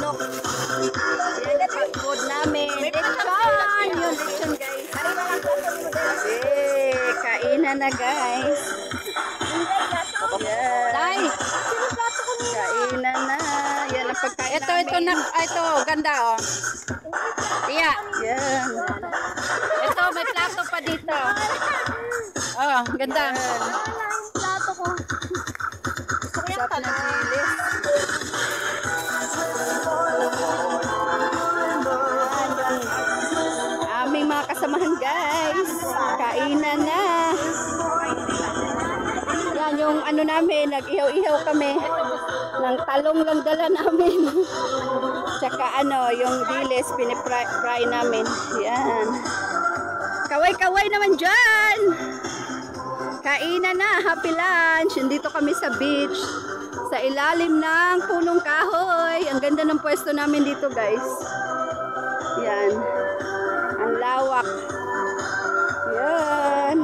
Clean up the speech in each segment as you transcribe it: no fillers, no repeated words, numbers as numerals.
manok. Yan, pag food namin. Lechon! Yung lechon, guys. Kainan na, guys. Yan. Kainan na. Yan ang pagkain namin. Ito, ganda, oh. Tiya. Yan. Ito, may plato pa dito. Oh, ganda. Plato ko. Sarap ng dilis. Aming mga kasamahan, guys. Kainan na. Yan yung ano namin, nag-ihaw-ihaw kami. Ng talong lang dala namin. Tsaka ano, yung dilis, pinipry namin. Yan. Kaway-kaway naman dyan. Kainan na, happy lunch. Dito kami sa beach. Sa ilalim ng punong kahoy. Ang ganda ng pwesto namin dito, guys. Yan. Ang lawak. Yan.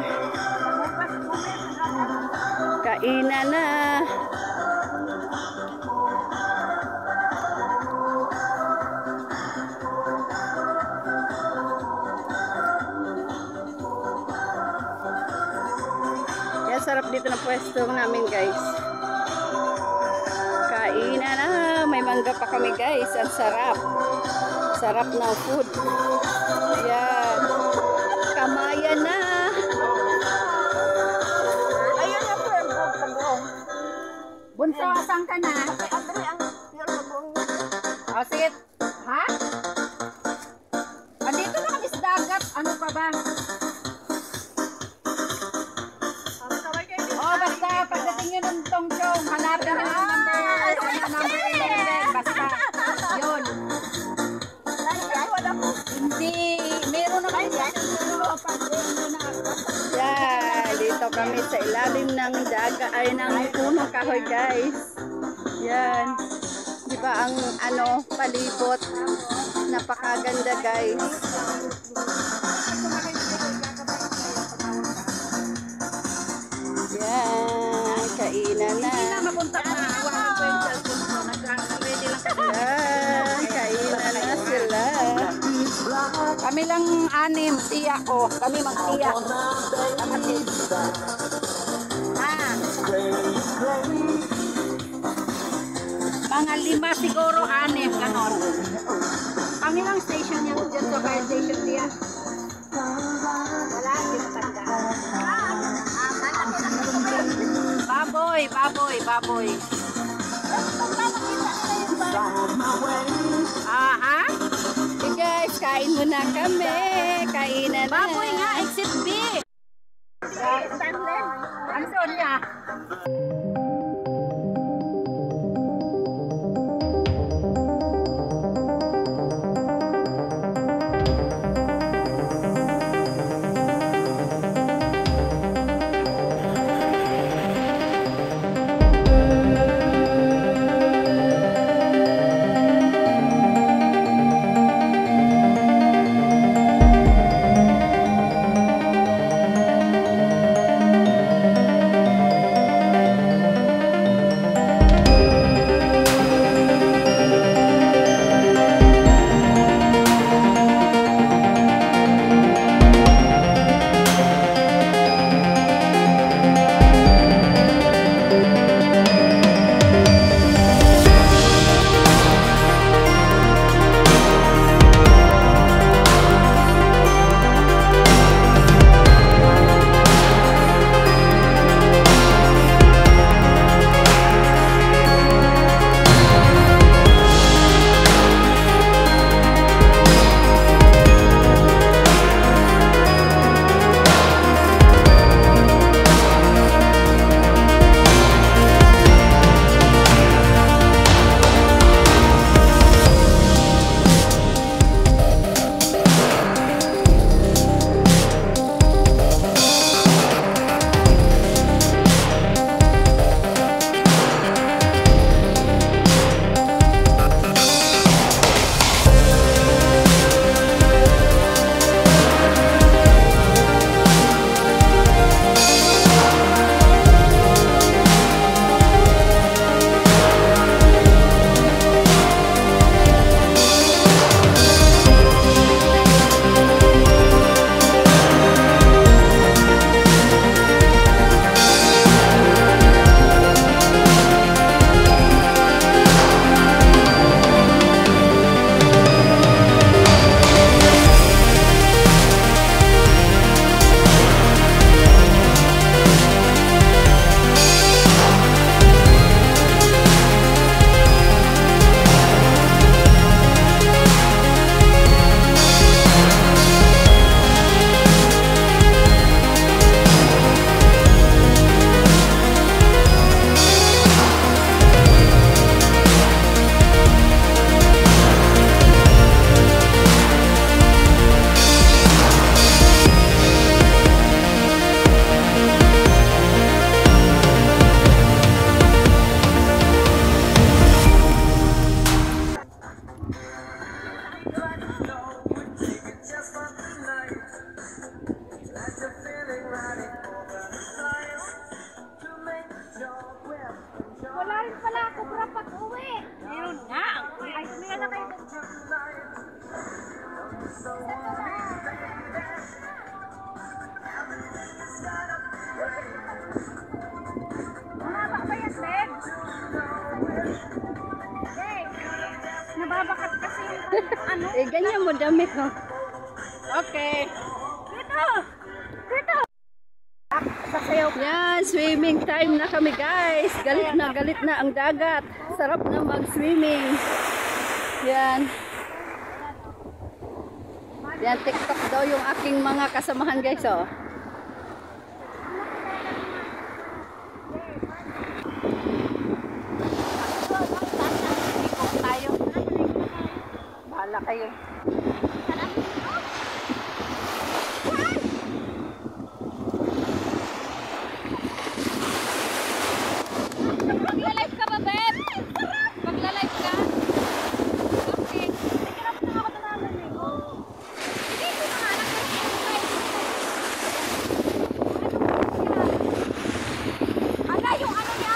Kainan na. Yan, sarap dito na pwesto namin, guys. Kainan na. May mangga pa kami, guys. Ang sarap. Sarap ng food. Yan. Kamayan na. Ayun na po ang bagong. Bunso, asan ka na? Kasi Andre ang yung bagong niya. O, sige. Ha? Andito na kami sa dagat. Ano pa ba? Oh, basta pagdating nyo ng tongchong, hanapin nyo ng number 11. Basta. Yun. Hindi. Meron na kayo. Yan. Dito kami sa ilalim ng dagat. Ay, ng punong kahoy, guys. Yan. Diba ang ano, palibot. Napakaganda, guys. Yan. Kainan na. Hindi na mapunta na. Iwan ko yung cellphone ko. Nag-ready lang kasi. Yan. Kainan na sila. Kami lang anim. Tiya ko. Kami magtiya. Kapatid. Mga 5 siguro, 6, ganon. Pangilang station yan dyan sa fire station niya. Wala, kinatanda. Baboy, baboy, baboy. Aha. Okay guys, kain muna kami. Kainan na. Baboy nga, exit B. Ano niya? kubra pag-uwi. Meron nga. Ay, meron na kayo. Mababa ba yan, Ted? Hey, nababakat kasi yung ano. Eh, ganyan mo damit, no? Okay. Dito! Dito! Sasayaw ka. Yan, swimming time na kami guys. Galit na ang dagat. Sarap na mag-swimming. Yan. Yan, TikTok daw yung aking mga kasamahan guys, oh. Tayo. Bahala kayo. Magla-live ka ba, Beb? Magla-live ka? Okay. Nagkarap na ako naman eh. Hindi ko na anak ko. Ala, yung ano niya.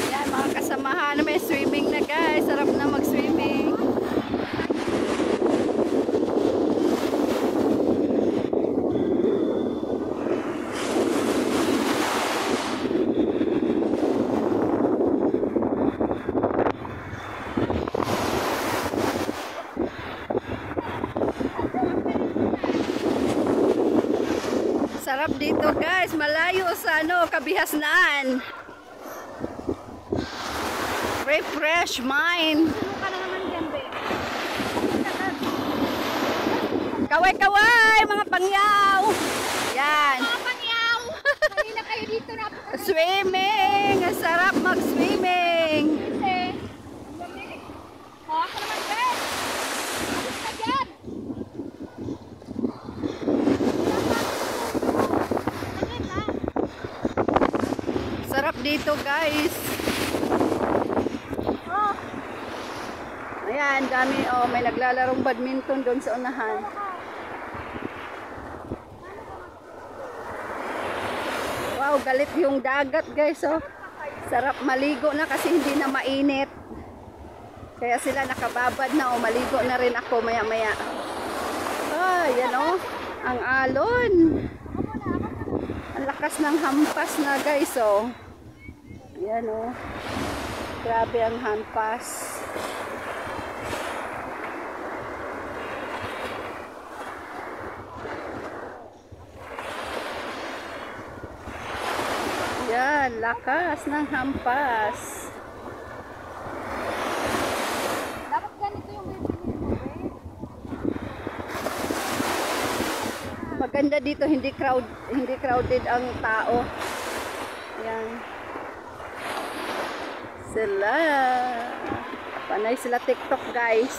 Yan, mga kasamahan. May swimming na guys. Sarap na mag-swimming. Sarap dito guys, malayo sa ano, Kabihasnaan. Refresh mind. Ano ka na naman dyan, Beb? Kaway-kaway, mga pangyaw. Yan. Pangyaw! Kanina kayo dito na. Swimming. Ang sarap mag-swimming. Kasi, o, ako naman, Beb. Alis ka dyan. Sarap dito guys. Oh, Ayan, dami. Oh, may naglalarong badminton doon sa unahan. Wow, galit yung dagat guys. Oh. Sarap maligo na kasi hindi na mainit. Kaya sila nakababad na. Oh, maligo na rin ako maya-maya. Ah, yan oh. Ang alon. Ang lakas ng hampas na guys. Oh. Yan oh. Grabe ang hampas. Yan, lakas ng hampas. dapat ganito yung bibili mo, Beb. Maganda dito, hindi crowded ang tao. Yan. Sila. Panay sila TikTok, guys.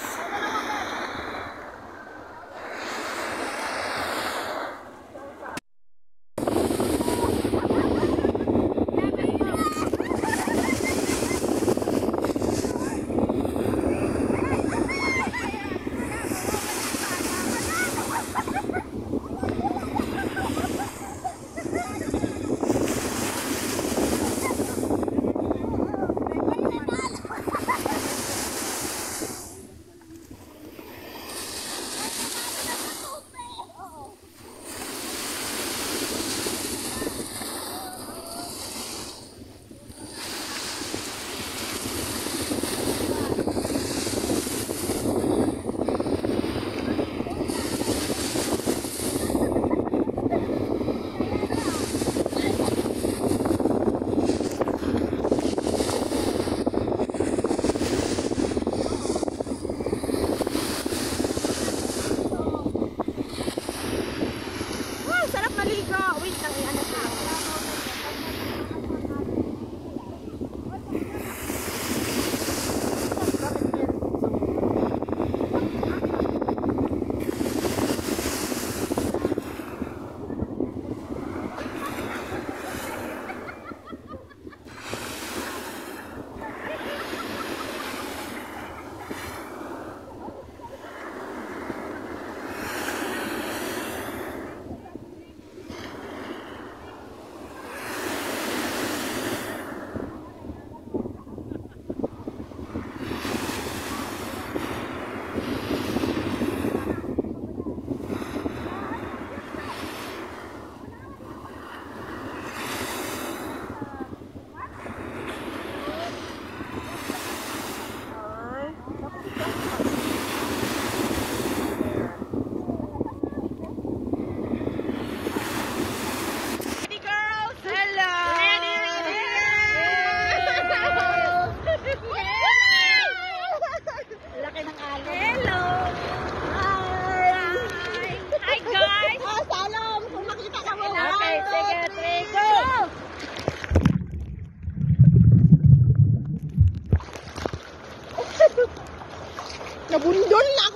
nabundol na